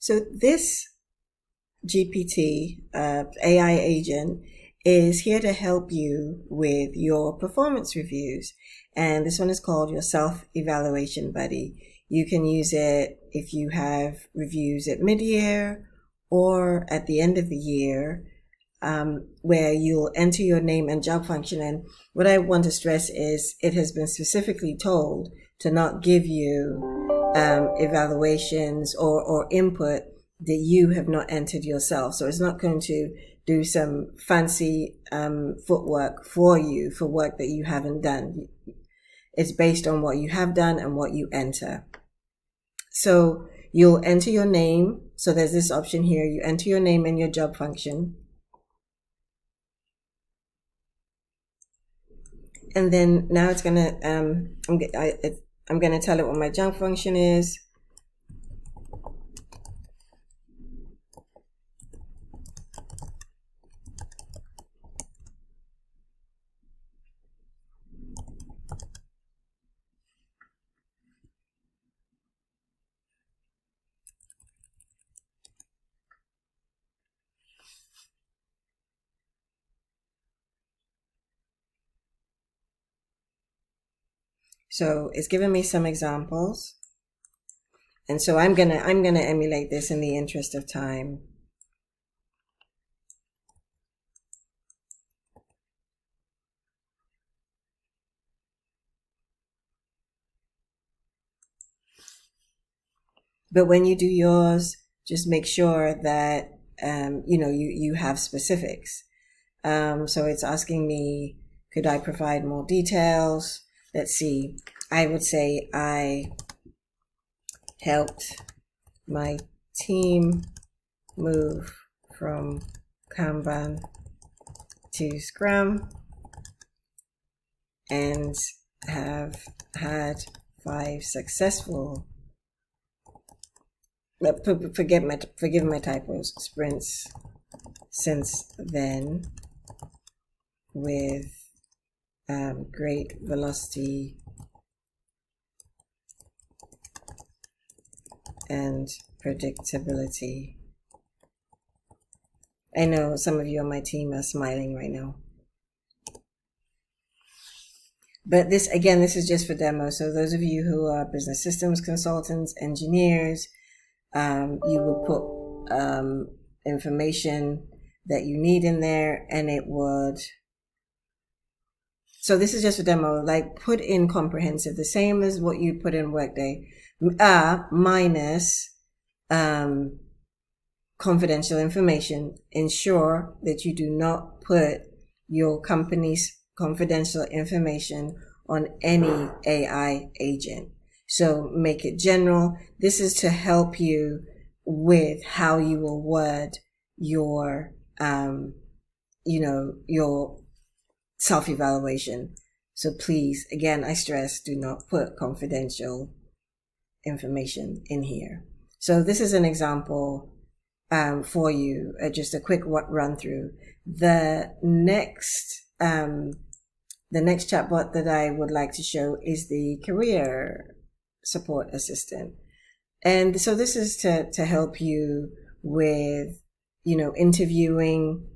So this GPT, AI agent, is here to help you with your performance reviews. And this one is called your self-evaluation buddy. You can use it if you have reviews at mid-year or at the end of the year, where you'll enter your name and job function. And what I want to stress is it has been specifically told to not give you evaluations or input that you have not entered yourself. So it's not going to do some fancy footwork for you for work that you haven't done. It's based on what you have done and what you enter. So you'll enter your name. So there's this option here. You enter your name and your job function. And then now it's going to, I'm going to tell it what my job function is. So it's given me some examples. And so I'm gonna emulate this in the interest of time. But when you do yours, just make sure that you have specifics. So it's asking me, could I provide more details? Let's see. I would say I helped my team move from Kanban to Scrum and have had 5 successful, forgive my typos, sprints since then with great velocity and predictability. I know some of you on my team are smiling right now. But this is just for demo. So those of you who are business systems consultants, engineers, you will put information that you need in there, and it would. So this is just a demo, like put in comprehensive, the same as what you put in Workday, minus confidential information. Ensure that you do not put your company's confidential information on any AI agent. So make it general. This is to help you with how you will word your, your self-evaluation. So please, again, I stress, do not put confidential information in here. So this is an example for you, just a quick run through. The next chatbot that I would like to show is the career support assistant. And so this is to help you with, interviewing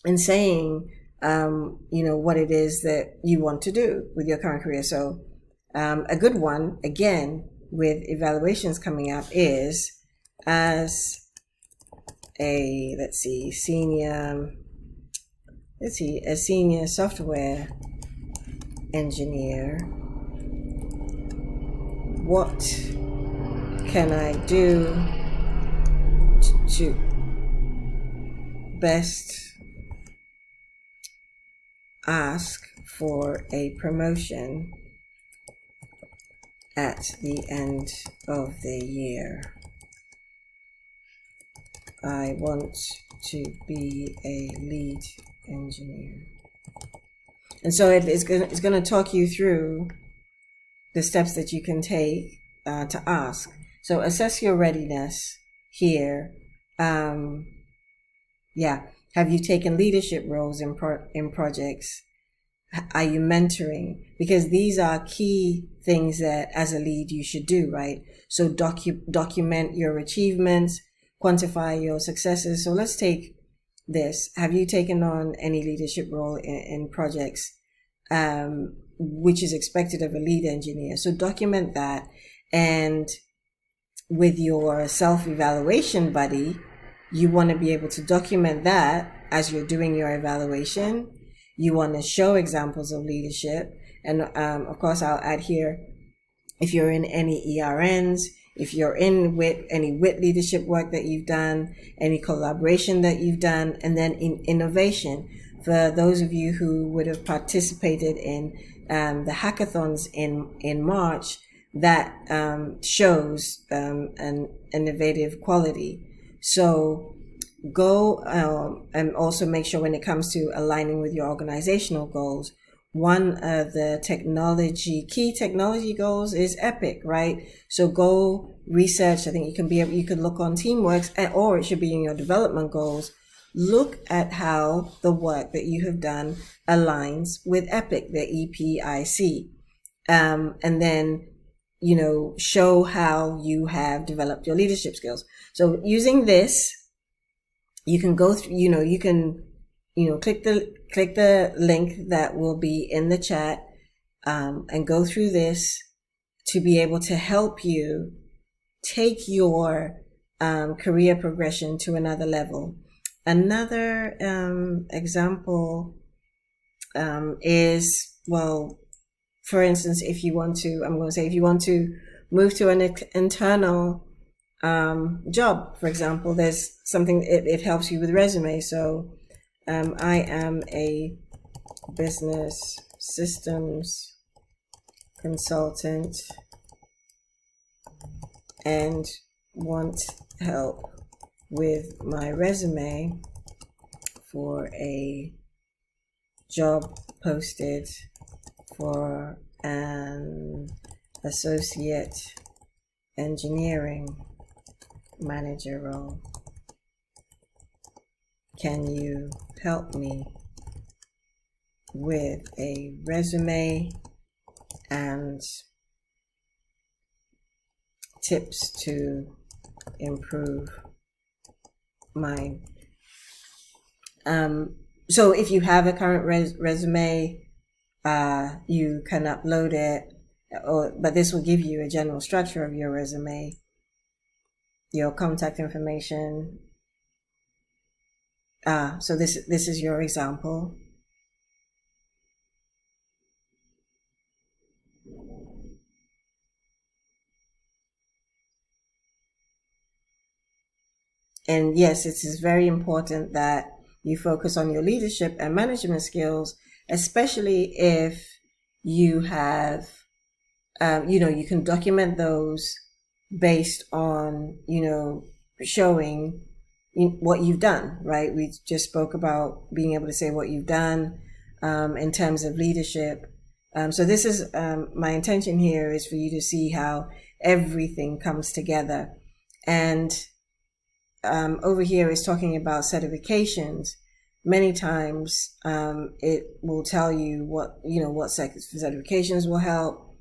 and saying, what it is that you want to do with your current career. So a good one, again, with evaluations coming up is as a senior software engineer, what can I do to best ask for a promotion at the end of the year? I want to be a lead engineer. And so it's going to talk you through the steps that you can take to ask. So assess your readiness here. Have you taken leadership roles in projects? Are you mentoring? Because these are key things that as a lead you should do, right? So document your achievements, quantify your successes. So let's take this. Have you taken on any leadership role in projects, which is expected of a lead engineer? So document that. And with your self-evaluation buddy, you want to be able to document that as you're doing your evaluation. You want to show examples of leadership. And of course, I'll add here, if you're in any ERNs, if you're in with any WIT leadership work that you've done, any collaboration that you've done, and then in innovation. For those of you who would have participated in the hackathons in March, that shows an innovative quality. So go and also make sure when it comes to aligning with your organizational goals, one of the key technology goals is EPIC, right? So go research. I think you could look on TeamWorks, or it should be in your development goals. Look at how the work that you have done aligns with EPIC, the EPIC, and then show how you have developed your leadership skills. So using this, you can go through. You can click the link that will be in the chat, and go through this to be able to help you take your career progression to another level. Another example is, well, for instance, if you want to move to an internal job, for example, there's something, it helps you with resume. So I am a business systems consultant and want help with my resume for a job posted for an associate engineering manager role. Can you help me with a resume and tips to improve mine? So if you have a current resume, you can upload it, but this will give you a general structure of your resume, your contact information. So this is your example. And yes, it is very important that you focus on your leadership and management skills, especially if you have, you can document those based on, showing what you've done, right? We just spoke about being able to say what you've done in terms of leadership. So this is, my intention here is for you to see how everything comes together. And over here is talking about certifications. Many times it will tell you what certifications will help,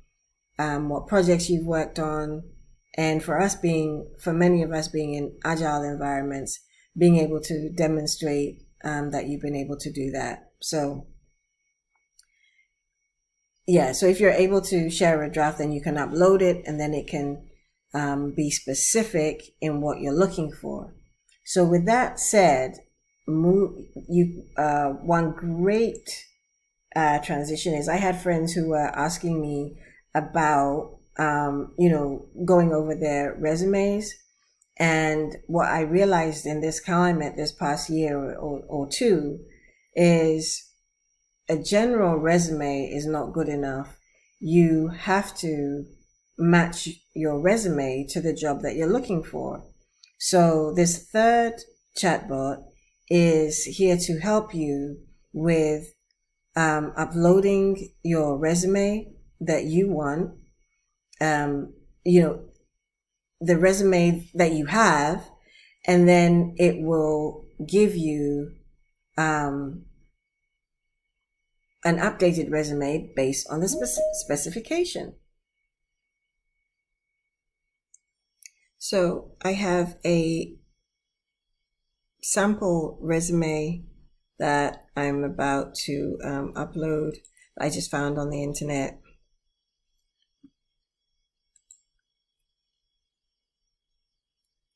what projects you've worked on. And for many of us being in agile environments, being able to demonstrate that you've been able to do that. So yeah, so if you're able to share a draft, then you can upload it, and then it can be specific in what you're looking for. So with that said, one great transition is I had friends who were asking me about going over their resumes, and what I realized in this climate this past year or two is a general resume is not good enough. You have to match your resume to the job that you're looking for. So this third chatbot is here to help you with uploading your resume that you want, the resume that you have, and then it will give you an updated resume based on the specification. So I have a sample resume that I'm about to upload. I just found on the internet.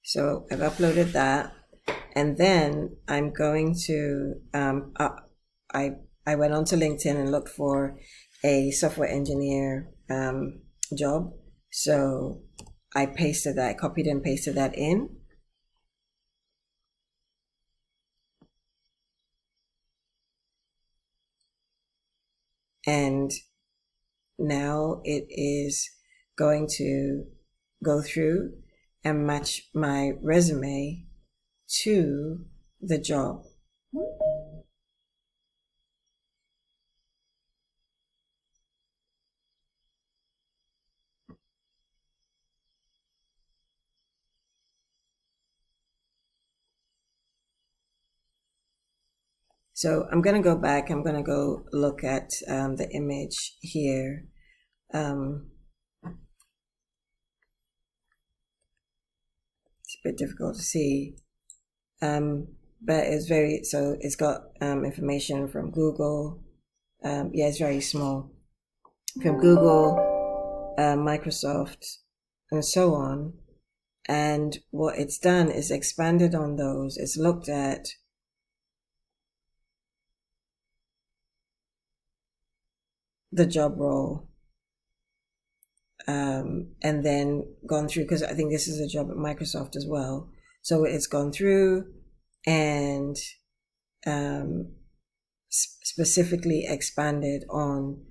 So I've uploaded that, and then I'm going to I went onto LinkedIn and looked for a software engineer job. So I pasted that, copied and pasted that in. And now it is going to go through and match my resume to the job. So I'm going to go back. I'm going to go look at the image here. It's a bit difficult to see. But it's got information from Google. Yeah, it's very small. From Google, Microsoft, and so on. And what it's done is expanded on those. It's looked at the job role, and then gone through, because I think this is a job at Microsoft as well. So it's gone through and specifically expanded on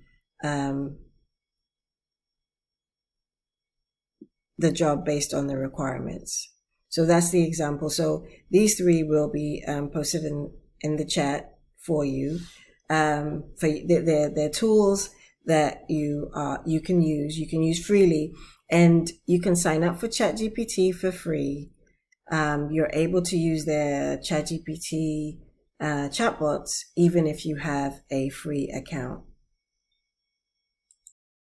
the job based on the requirements. So that's the example. So these three will be posted in the chat for you. For they're tools that you can use freely, and you can sign up for ChatGPT for free. You're able to use their ChatGPT chatbots even if you have a free account.